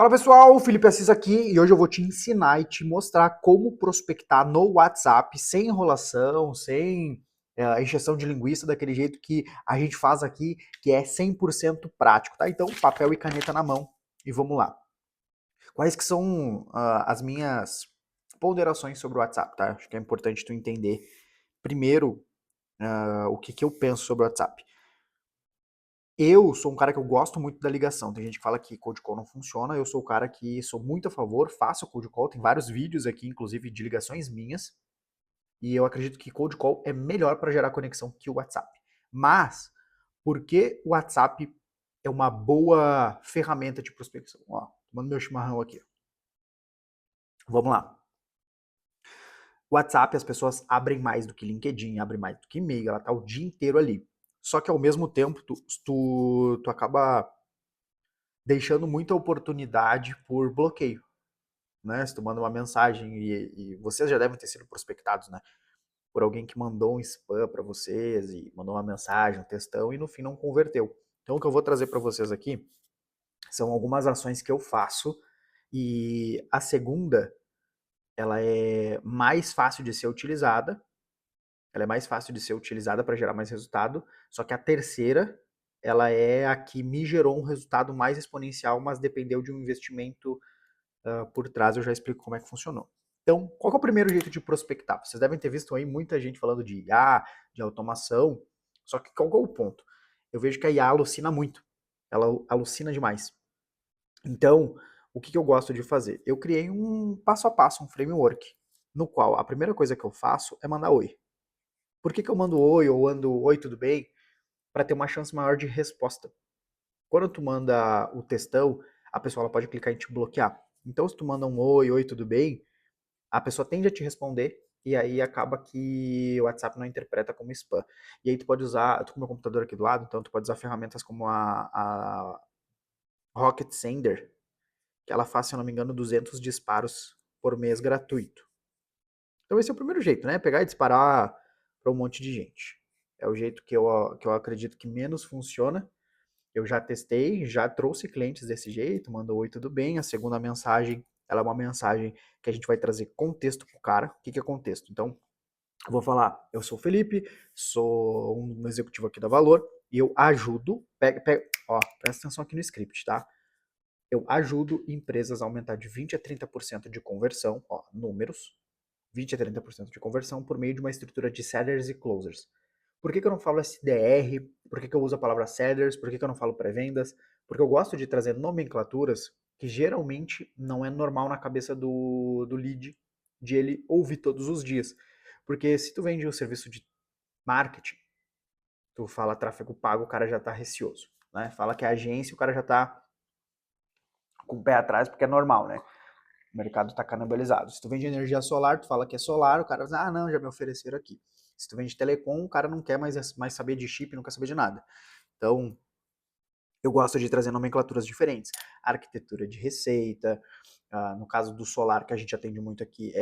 Fala pessoal, Felipe Assis aqui e hoje eu vou te ensinar e te mostrar como prospectar no WhatsApp sem enrolação, sem encheção de linguiça, daquele jeito que a gente faz aqui, que é 100% prático, tá? Então, papel e caneta na mão e vamos lá. Quais que são as minhas ponderações sobre o WhatsApp, tá? Acho que é importante tu entender primeiro o que eu penso sobre o WhatsApp. Eu sou um cara que eu gosto muito da ligação. Tem gente que fala que cold call não funciona. Eu sou o cara que sou muito a favor, faço cold call. Tem vários vídeos aqui, inclusive, de ligações minhas. E eu acredito que cold call é melhor para gerar conexão que o WhatsApp. Mas, por que o WhatsApp é uma boa ferramenta de prospecção? Ó, tomando meu chimarrão aqui. Vamos lá. O WhatsApp, as pessoas abrem mais do que LinkedIn, abrem mais do que e-mail, ela tá o dia inteiro ali. Só que ao mesmo tempo, tu acaba deixando muita oportunidade por bloqueio, né? Se tu manda uma mensagem e vocês já devem ter sido prospectados, né? Por alguém que mandou um spam para vocês e mandou uma mensagem, um textão e no fim não converteu. Então o que eu vou trazer para vocês aqui são algumas ações que eu faço e a segunda, ela é mais fácil de ser utilizada, ela é mais fácil de ser utilizada para gerar mais resultado, só que a terceira, ela é a que me gerou um resultado mais exponencial, mas dependeu de um investimento por trás, eu já explico como é que funcionou. Então, qual que é o primeiro jeito de prospectar? Vocês devem ter visto aí muita gente falando de IA, de automação, só que qual que é o ponto? Eu vejo que a IA alucina muito, ela alucina demais. Então, o que eu gosto de fazer? Eu criei um passo a passo, um framework, no qual a primeira coisa que eu faço é mandar oi. Por que eu mando oi ou ando oi, tudo bem? Para ter uma chance maior de resposta. Quando tu manda o textão, a pessoa ela pode clicar em te bloquear. Então, se tu manda um oi, oi, tudo bem? A pessoa tende a te responder e aí acaba que o WhatsApp não interpreta como spam. E aí tu pode usar, eu tô com o meu computador aqui do lado, então tu pode usar ferramentas como a Rocket Sender, que ela faz, se eu não me engano, 200 disparos por mês gratuito. Então esse é o primeiro jeito, né? Pegar e disparar para um monte de gente. É o jeito que eu acredito que menos funciona. Eu já testei, já trouxe clientes desse jeito, mandou oi, tudo bem. A segunda mensagem, ela é uma mensagem que a gente vai trazer contexto pro cara. O que é contexto? Então, eu vou falar, eu sou o Felipe, sou um executivo aqui da Valor, e eu ajudo, ó, presta atenção aqui no script, tá? Eu ajudo empresas a aumentar de 20 a 30% de conversão, ó, números, 20 a 30% de conversão por meio de uma estrutura de sellers e closers. Por que eu não falo SDR? Por que eu uso a palavra sellers? Por que eu não falo pré-vendas? Porque eu gosto de trazer nomenclaturas que geralmente não é normal na cabeça do lead de ele ouvir todos os dias. Porque se tu vende um serviço de marketing, tu fala tráfego pago, o cara já tá receoso. Né? Fala que é agência, o cara já tá com o pé atrás, porque é normal, né? O mercado está canibalizado. Se tu vende energia solar, tu fala que é solar, o cara diz, ah, não, já me ofereceram aqui. Se tu vende telecom, o cara não quer mais saber de chip, não quer saber de nada. Então, eu gosto de trazer nomenclaturas diferentes. Arquitetura de receita, no caso do solar, que a gente atende muito aqui,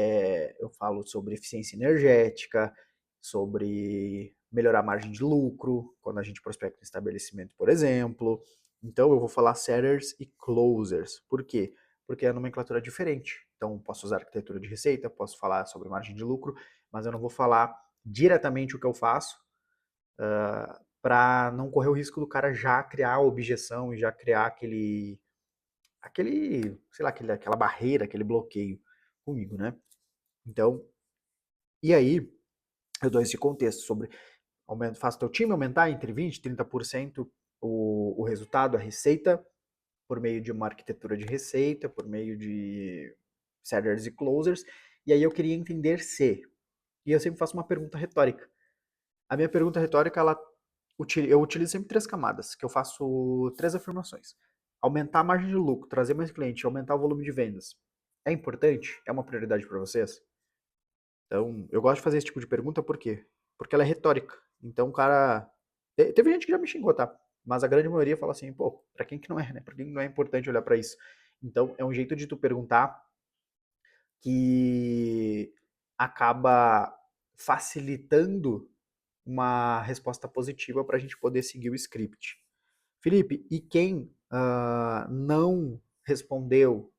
eu falo sobre eficiência energética, sobre melhorar a margem de lucro, quando a gente prospecta um estabelecimento, por exemplo. Então, eu vou falar sellers e closers. Por quê? Porque a nomenclatura é diferente. Então, posso usar arquitetura de receita, posso falar sobre margem de lucro, mas eu não vou falar diretamente o que eu faço, para não correr o risco do cara já criar a objeção e já criar sei lá, aquela barreira, aquele bloqueio comigo, né? Então, e aí eu dou esse contexto sobre faço teu time aumentar entre 20 e 30% o resultado, a receita, por meio de uma arquitetura de receita, por meio de sellers e closers, e aí eu queria entender se, e eu sempre faço uma pergunta retórica. A minha pergunta retórica, eu utilizo sempre três camadas, que eu faço três afirmações. Aumentar a margem de lucro, trazer mais cliente, aumentar o volume de vendas. É importante? É uma prioridade para vocês? Então, eu gosto de fazer esse tipo de pergunta por quê? Porque ela é retórica. Então, o cara. Teve gente que já me xingou, tá? Mas a grande maioria fala assim, pô, pra quem que não é, né? Pra quem não é importante olhar para isso? Então, é um jeito de tu perguntar que acaba facilitando uma resposta positiva para a gente poder seguir o script. Felipe, e quem não respondeu.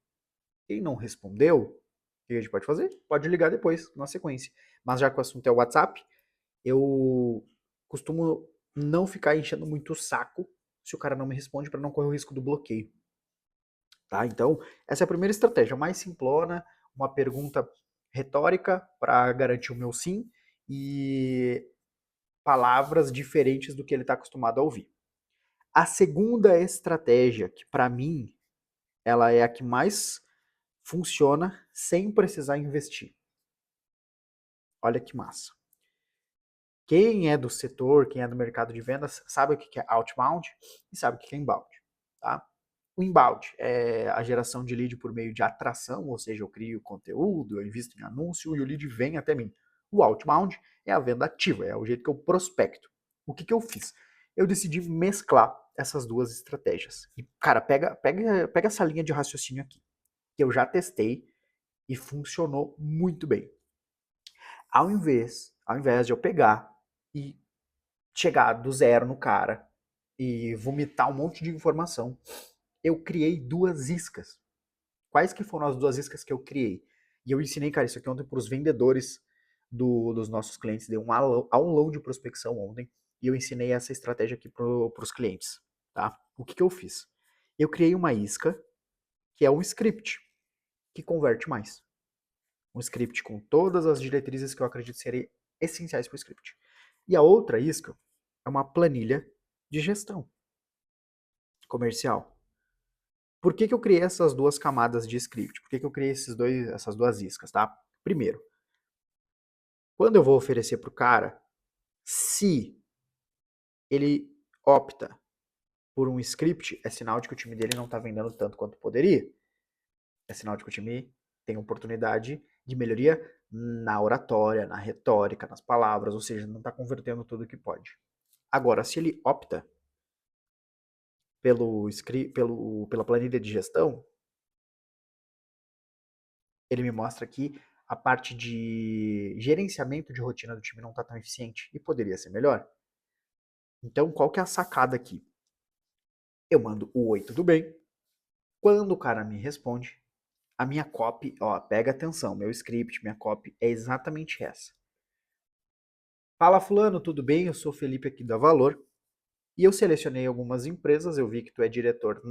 Quem não respondeu, o que a gente pode fazer? Pode ligar depois, na sequência. Mas já que o assunto é o WhatsApp, eu costumo não ficar enchendo muito o saco se o cara não me responde para não correr o risco do bloqueio. Tá? Então, essa é a primeira estratégia, mais simplona, uma pergunta retórica para garantir o meu sim e palavras diferentes do que ele está acostumado a ouvir. A segunda estratégia, que para mim ela é a que mais funciona sem precisar investir. Olha que massa. Quem é do setor, quem é do mercado de vendas, sabe o que é outbound e sabe o que é inbound. Tá? O inbound é a geração de lead por meio de atração, ou seja, eu crio conteúdo, eu invisto em anúncio e o lead vem até mim. O outbound é a venda ativa, é o jeito que eu prospecto. O que eu fiz? Eu decidi mesclar essas duas estratégias. E, cara, pega essa linha de raciocínio aqui, que eu já testei e funcionou muito bem. Ao invés de eu pegar e chegar do zero no cara e vomitar um monte de informação, eu criei duas iscas. Quais que foram as duas iscas que eu criei? E eu ensinei, cara, isso aqui ontem para os vendedores dos nossos clientes, dei um aulão de prospecção ontem, e eu ensinei essa estratégia aqui para os clientes. Tá? O que eu fiz? Eu criei uma isca, que é um script, que converte mais. Um script com todas as diretrizes que eu acredito serem essenciais para o script. E a outra isca é uma planilha de gestão comercial. Por que eu criei essas duas camadas de script? Por que eu criei essas duas iscas, tá? Primeiro, quando eu vou oferecer para o cara, se ele opta por um script, é sinal de que o time dele não está vendendo tanto quanto poderia. É sinal de que o time tem oportunidade de melhoria na oratória, na retórica, nas palavras, ou seja, não está convertendo tudo o que pode. Agora, se ele opta pela planilha de gestão, ele me mostra que a parte de gerenciamento de rotina do time não está tão eficiente e poderia ser melhor. Então, qual que é a sacada aqui? Eu mando o oi, tudo bem? Quando o cara me responde, a minha copy, ó, pega atenção, meu script, minha copy é exatamente essa. Fala fulano, tudo bem? Eu sou o Felipe aqui da Valor. E eu selecionei algumas empresas, eu vi que tu é diretor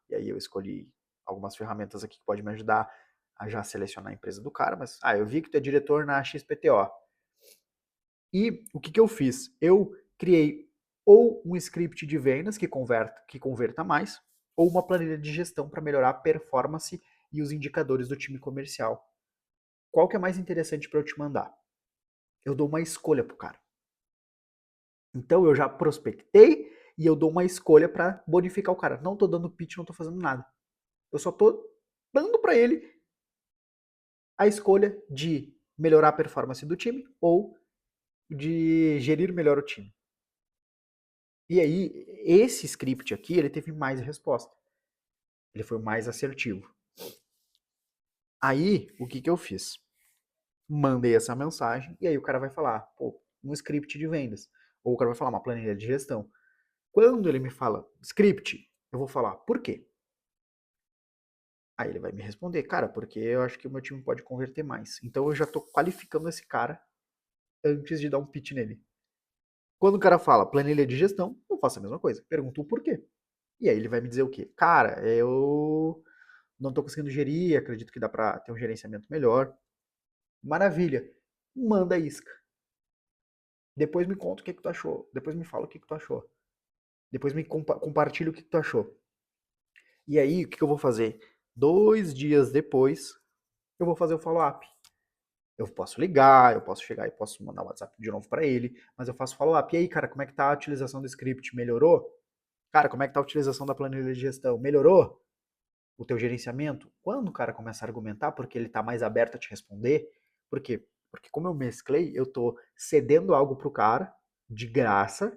e aí eu escolhi algumas ferramentas aqui que podem me ajudar a já selecionar a empresa do cara, mas eu vi que tu é diretor na XPTO. E o que eu fiz? Eu criei ou um script de vendas que converta mais, ou uma planilha de gestão para melhorar a performance e os indicadores do time comercial. Qual que é mais interessante para eu te mandar? Eu dou uma escolha pro cara. Então eu já prospectei e eu dou uma escolha para bonificar o cara. Não tô dando pitch, não tô fazendo nada. Eu só tô dando para ele a escolha de melhorar a performance do time ou de gerir melhor o time. E aí, esse script aqui, ele teve mais resposta. Ele foi mais assertivo. Aí, o que eu fiz? Mandei essa mensagem e aí o cara vai falar, pô, um script de vendas. Ou o cara vai falar uma planilha de gestão. Quando ele me fala script, eu vou falar, por quê? Aí ele vai me responder, cara, porque eu acho que o meu time pode converter mais. Então eu já tô qualificando esse cara antes de dar um pitch nele. Quando o cara fala planilha de gestão, eu faço a mesma coisa. Pergunto o porquê. E aí ele vai me dizer o quê? Cara, eu não tô conseguindo gerir, acredito que dá pra ter um gerenciamento melhor. Maravilha. Manda a isca. Depois me conta o que tu achou. Depois me fala o que tu achou. Depois me compartilha o que tu achou. E aí, o que eu vou fazer? 2 dias depois, eu vou fazer o follow-up. Eu posso ligar, eu posso chegar e posso mandar um WhatsApp de novo para ele, mas eu faço follow-up. E aí, cara, como é que tá a utilização do script? Melhorou? Cara, como é que tá a utilização da planilha de gestão? Melhorou o teu gerenciamento? Quando o cara começa a argumentar, porque ele tá mais aberto a te responder, por quê? Porque como eu mesclei, eu tô cedendo algo pro cara, de graça,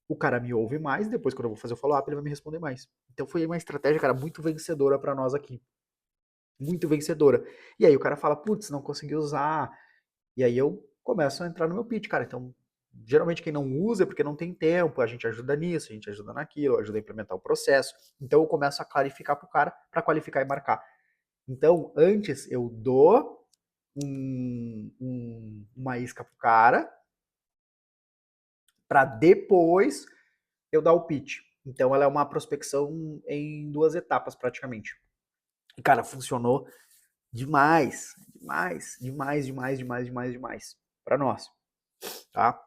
o cara me ouve mais, depois quando eu vou fazer o follow-up, ele vai me responder mais. Então foi uma estratégia, cara, muito vencedora para nós aqui. Muito vencedora. E aí o cara fala, putz, não consegui usar. E aí eu começo a entrar no meu pitch, cara. Então, Geralmente quem não usa é porque não tem tempo, a gente ajuda nisso, a gente ajuda naquilo, ajuda a implementar o processo. Então eu começo a clarificar pro cara para qualificar e marcar. Então, antes eu dou uma isca pro cara, para depois eu dar o pitch. Então ela é uma prospecção em 2 etapas praticamente. E cara, funcionou demais, demais, demais, demais, demais, demais, demais para nós, tá?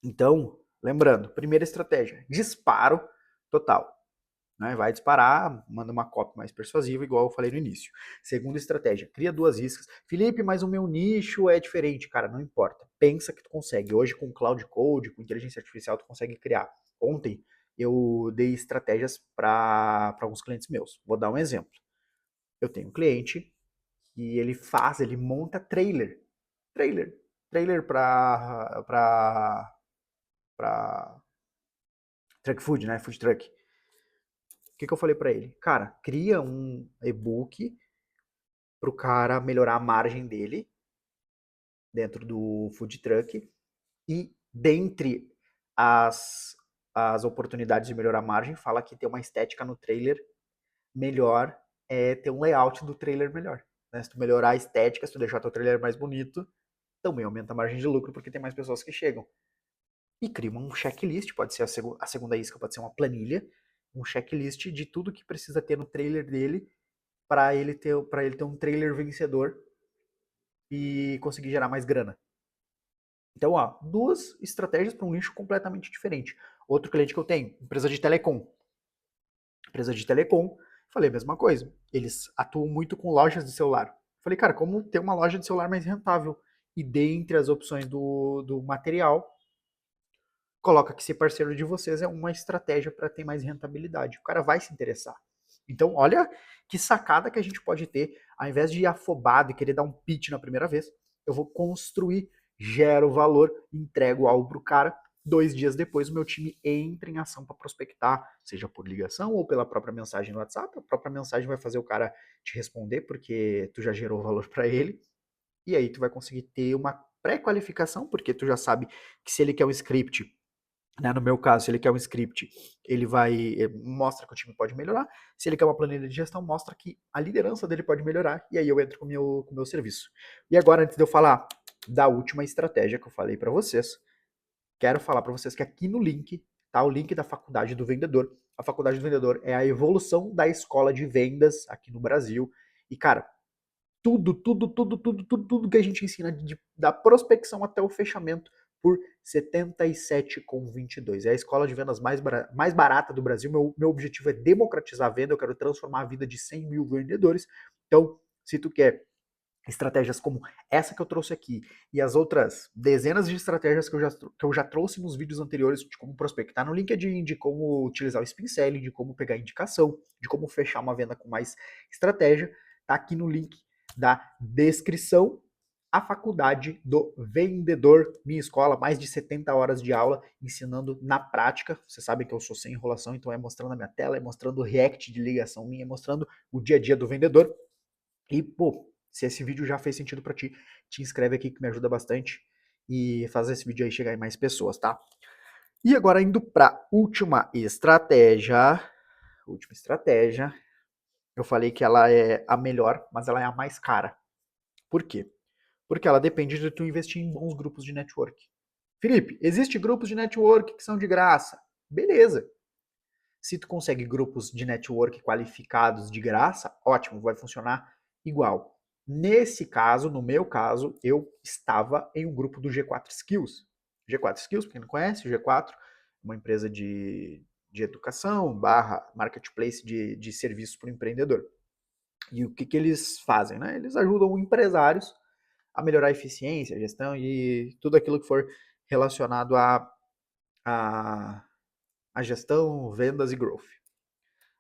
Então, lembrando, primeira estratégia, disparo total. Né? Vai disparar, manda uma copy mais persuasiva, igual eu falei no início. Segunda estratégia, cria 2 iscas. Felipe, mas o meu nicho é diferente. Cara, não importa. Pensa que tu consegue. Hoje com Cloud Code, com inteligência artificial, tu consegue criar. Ontem eu dei estratégias para alguns clientes meus. Vou dar um exemplo. Eu tenho um cliente e ele monta trailer. Trailer. Trailer para truck food, né? Food truck. O que eu falei para ele? Cara, cria um e-book para o cara melhorar a margem dele dentro do food truck e dentre as, as oportunidades de melhorar a margem, fala que ter uma estética no trailer melhor é ter um layout do trailer melhor. Né? Se tu melhorar a estética, se tu deixar teu trailer mais bonito, também aumenta a margem de lucro porque tem mais pessoas que chegam. E cria um checklist, pode ser a segunda isca, pode ser uma planilha, um checklist de tudo que precisa ter no trailer dele para ele ter um trailer vencedor e conseguir gerar mais grana. Então, ó, 2 estratégias para um nicho completamente diferente. Outro cliente que eu tenho, empresa de telecom. Empresa de telecom, falei a mesma coisa. Eles atuam muito com lojas de celular. Falei, cara, como ter uma loja de celular mais rentável? E dentre as opções do material, coloca que ser parceiro de vocês é uma estratégia para ter mais rentabilidade. O cara vai se interessar. Então, olha que sacada que a gente pode ter, ao invés de ir afobado e querer dar um pitch na primeira vez, eu vou construir, gero valor, entrego algo pro cara. 2 dias depois, o meu time entra em ação para prospectar, seja por ligação ou pela própria mensagem no WhatsApp. A própria mensagem vai fazer o cara te responder, porque tu já gerou valor para ele. E aí tu vai conseguir ter uma pré-qualificação, porque tu já sabe que se ele quer um script, né, no meu caso, se ele quer um script, ele vai mostra que o time pode melhorar. Se ele quer uma planilha de gestão, mostra que a liderança dele pode melhorar. E aí eu entro com com o meu serviço. E agora, antes de eu falar da última estratégia que eu falei para vocês, quero falar para vocês que aqui no link tá o link da Faculdade do Vendedor. A Faculdade do Vendedor é a evolução da escola de vendas aqui no Brasil. E, cara, tudo que a gente ensina da prospecção até o fechamento por R$ 77,22. É a escola de vendas mais barata do Brasil. Meu objetivo é democratizar a venda, eu quero transformar a vida de 100 mil vendedores. Então, se tu quer estratégias como essa que eu trouxe aqui e as outras dezenas de estratégias que eu já trouxe nos vídeos anteriores de como prospectar no LinkedIn, de como utilizar o spin selling, de como pegar indicação, de como fechar uma venda com mais estratégia, tá aqui no link da descrição. A Faculdade do Vendedor, minha escola, mais de 70 horas de aula ensinando na prática. Vocês sabem que eu sou sem enrolação, então é mostrando a minha tela, é mostrando o react de ligação minha, é mostrando o dia a dia do vendedor. E, pô, se esse vídeo já fez sentido pra ti, te inscreve aqui que me ajuda bastante e faz esse vídeo aí chegar em mais pessoas, tá? E agora indo pra última estratégia, eu falei que ela é a melhor, mas ela é a mais cara. Por quê? Porque ela depende de tu investir em bons grupos de network. Felipe, existe grupos de network que são de graça. Beleza. Se tu consegue grupos de network qualificados de graça, ótimo, vai funcionar igual. Nesse caso, no meu caso, eu estava em um grupo do G4 Skills. G4 Skills, para quem não conhece, o G4 é uma empresa de educação barra marketplace de serviços para o empreendedor. E o que eles fazem? Né? Eles ajudam empresários a melhorar a eficiência, a gestão e tudo aquilo que for relacionado a, a gestão, vendas e growth.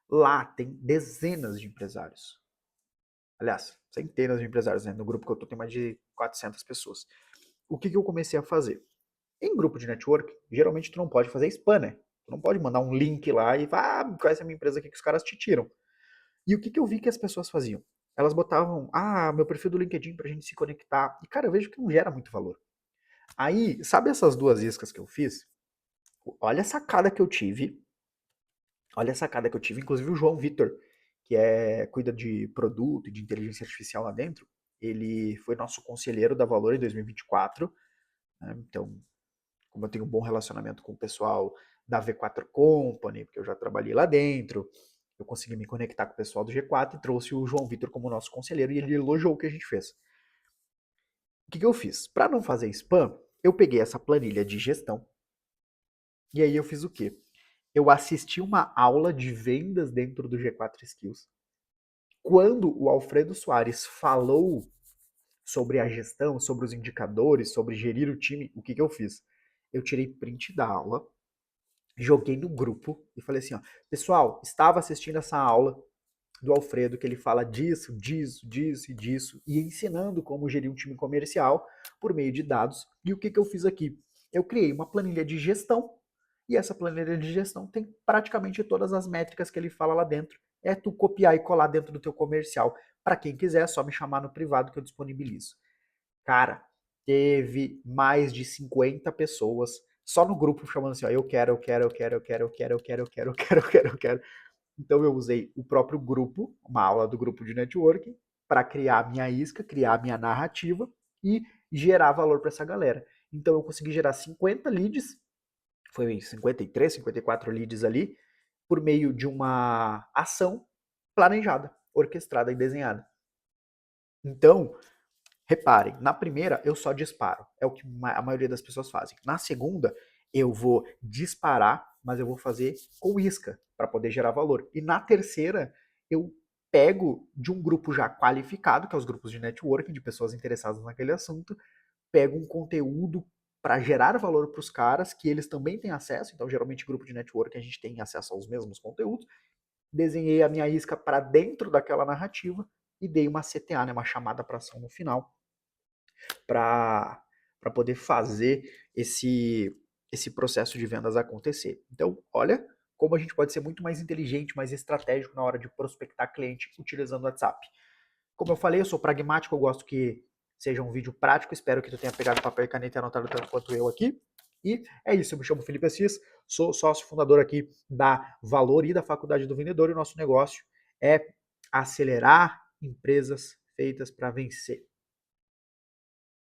Lá tem dezenas de empresários. Aliás, centenas de empresários, né? No grupo que eu tô tem mais de 400 pessoas. O que eu comecei a fazer? Em grupo de network, geralmente tu não pode fazer spam, né? Tu não pode mandar um link lá e falar, conhece a minha empresa aqui que os caras te tiram. E o que eu vi que as pessoas faziam? Elas botavam, meu perfil do LinkedIn pra gente se conectar. E, cara, eu vejo que não gera muito valor. Aí, sabe essas duas iscas que eu fiz? Olha a sacada que eu tive. Olha a sacada que eu tive. Inclusive o João Vitor, que cuida de produto e de inteligência artificial lá dentro, ele foi nosso conselheiro da Valor em 2024. Né? Então, como eu tenho um bom relacionamento com o pessoal da V4 Company, porque eu já trabalhei lá dentro, eu consegui me conectar com o pessoal do G4 e trouxe o João Vitor como nosso conselheiro e ele elogiou o que a gente fez. O que eu fiz? Para não fazer spam, eu peguei essa planilha de gestão e aí eu fiz o quê? Eu assisti uma aula de vendas dentro do G4 Skills. Quando o Alfredo Soares falou sobre a gestão, sobre os indicadores, sobre gerir o time, o que eu fiz? Eu tirei print da aula, joguei no grupo e falei assim, ó, pessoal, estava assistindo essa aula do Alfredo, que ele fala disso, disso, disso e disso, e ensinando como gerir um time comercial por meio de dados. E o que eu fiz aqui? Eu criei uma planilha de gestão, e essa planilha de gestão tem praticamente todas as métricas que ele fala lá dentro. É tu copiar e colar dentro do teu comercial. Para quem quiser, é só me chamar no privado que eu disponibilizo. Cara, teve mais de 50 pessoas só no grupo chamando assim, ó, eu quero, eu quero, eu quero, eu quero, eu quero, eu quero, eu quero, eu quero, eu quero, eu quero. Então eu usei o próprio grupo, uma aula do grupo de networking, para criar a minha isca, criar a minha narrativa e gerar valor para essa galera. Então eu consegui gerar 50 leads, foi 53, 54 leads ali, por meio de uma ação planejada, orquestrada e desenhada. Então, reparem, na primeira eu só disparo, é o que a maioria das pessoas fazem. Na segunda, eu vou disparar, mas eu vou fazer com isca, para poder gerar valor. E na terceira, eu pego de um grupo já qualificado, que é os grupos de networking, de pessoas interessadas naquele assunto, pego um conteúdo para gerar valor para os caras, que eles também têm acesso, então geralmente grupo de networking a gente tem acesso aos mesmos conteúdos, desenhei a minha isca para dentro daquela narrativa e dei uma CTA, né, uma chamada para ação no final, para poder fazer esse processo de vendas acontecer. Então, olha como a gente pode ser muito mais inteligente, mais estratégico na hora de prospectar cliente utilizando o WhatsApp. Como eu falei, eu sou pragmático, eu gosto que seja um vídeo prático, espero que tu tenha pegado papel e caneta e anotado tanto quanto eu aqui. E é isso, eu me chamo Felipe Assis, sou sócio fundador aqui da Valor e da Faculdade do Vendedor, e o nosso negócio é acelerar empresas feitas para vencer.